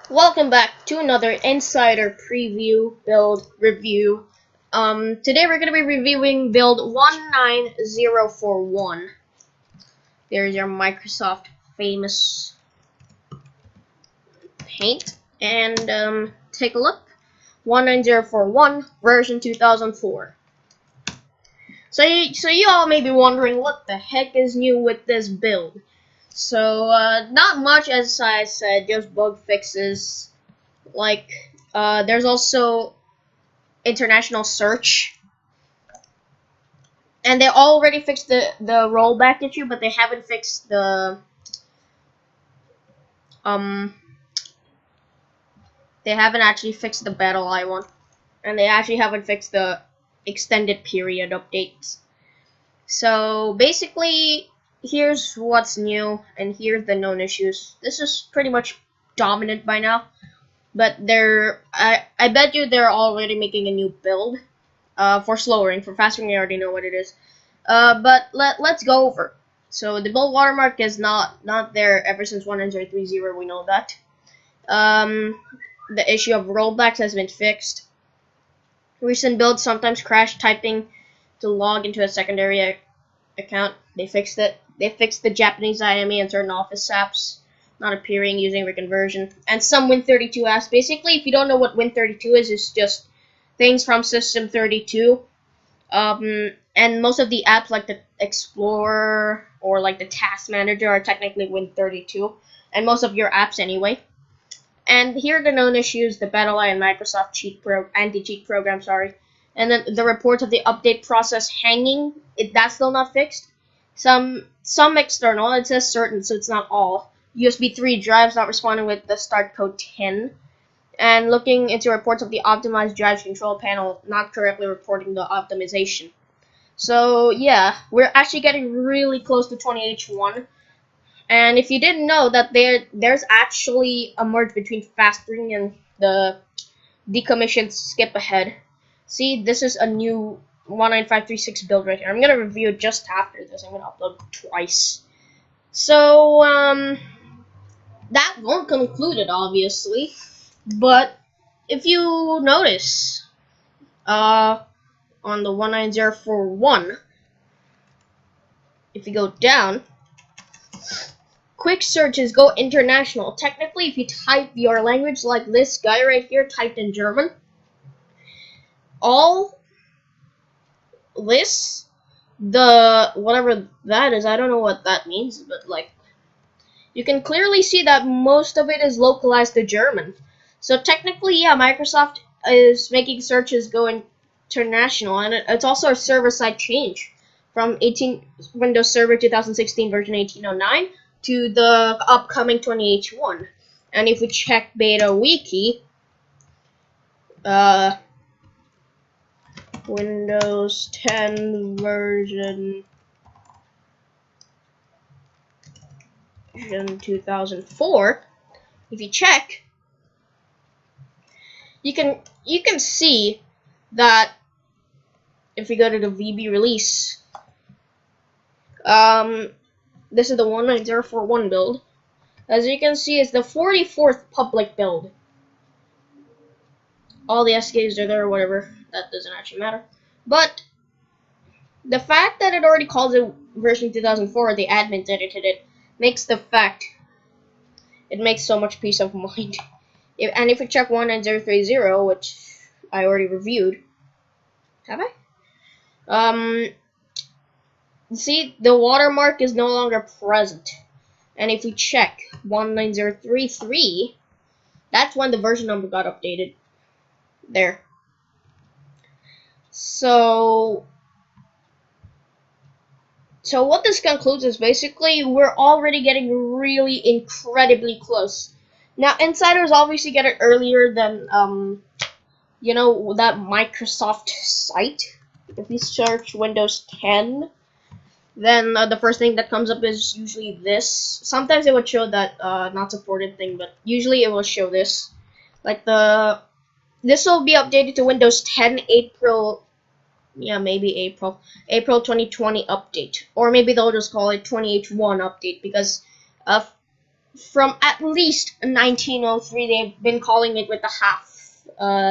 Welcome back to another Insider Preview build review. Today we're going to be reviewing build 19041. There's your Microsoft famous paint. And take a look. 19041 version 2004. So you all may be wondering what the heck is new with this build. So, not much, as I said, just bug fixes. There's also international search. And they already fixed the rollback issue, but they haven't fixed the, they haven't actually fixed the Battle Eye one. And they actually haven't fixed the extended period updates. So, basically, here's what's new, and here's the known issues. This is pretty much dominant by now, but I bet you they're already making a new build for slowing. For fast ring, I already know what it is. But let's go over. So the build watermark is not there ever since 19030. We know that. The issue of rollbacks has been fixed. Recent builds sometimes crash typing to log into a secondary account. They fixed it. They fixed the Japanese IME and certain Office apps not appearing using reconversion. And some Win32 apps. Basically, if you don't know what Win32 is, it's just things from System 32. And most of the apps like the Explorer or like the Task Manager are technically Win32. And most of your apps anyway. And here are the known issues: the Battle Eye and Microsoft anti-cheat program, and then the reports of the update process hanging. That's still not fixed. Some external. It says certain, so it's not all. USB 3 drives not responding with the start code 10. And looking into reports of the optimized drives control panel not correctly reporting the optimization. So yeah, we're actually getting really close to 20H1. And if you didn't know that there's actually a merge between Fastring and the decommissioned skip ahead. See, this is a new 19536 build right here. I'm gonna review it just after this. I'm gonna upload twice. So that won't conclude it, obviously. But if you notice, on the 19041, if you go down, quick searches go international. Technically, if you type your language like this guy right here typed in German, all this, the whatever that is, I don't know what that means, but like, you can clearly see that most of it is localized to German. So technically, yeah, Microsoft is making searches go international, and it's also a server-side change from Windows Server 2016 version 1809 to the upcoming 20H1. And if we check Beta Wiki, Windows 10 version 2004, if you check, you can see that if we go to the VB release, this is the 19041 build. As you can see, it's the 44th public build. All the SKs are there, or whatever. That doesn't actually matter. But the fact that it already calls it version 2004, the admins edited it, makes it makes so much peace of mind. And if we check 19030, which I already reviewed, have I? See, the watermark is no longer present. And if we check 19033, that's when the version number got updated. There. So what this concludes is basically we're already getting really incredibly close. Now, insiders obviously get it earlier than that Microsoft site. If you search Windows 10, then the first thing that comes up is usually this. Sometimes it would show that not supported thing, but usually it will show this. Like this will be updated to Windows 10 April. Yeah, maybe April 2020 update, or maybe they'll just call it 20H1 update, because from at least 1903. They've been calling it with the half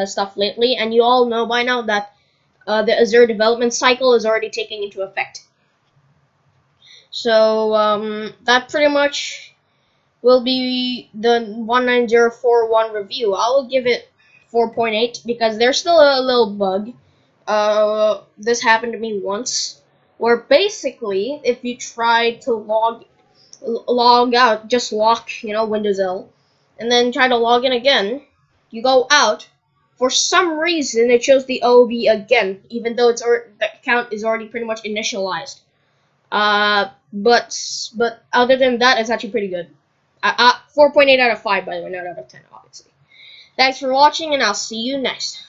stuff lately, and you all know by now that the Azure development cycle is already taking into effect. So that pretty much will be the 19041 review. I will give it 4.8 because there's still a little bug. This happened to me once, where basically if you try to log out, just lock, Windows L, and then try to log in again, you go out. For some reason, it shows the OV again, even though the account is already pretty much initialized. But other than that, it's actually pretty good. 4.8 out of 5, by the way, not out of 10, obviously. Thanks for watching, and I'll see you next time.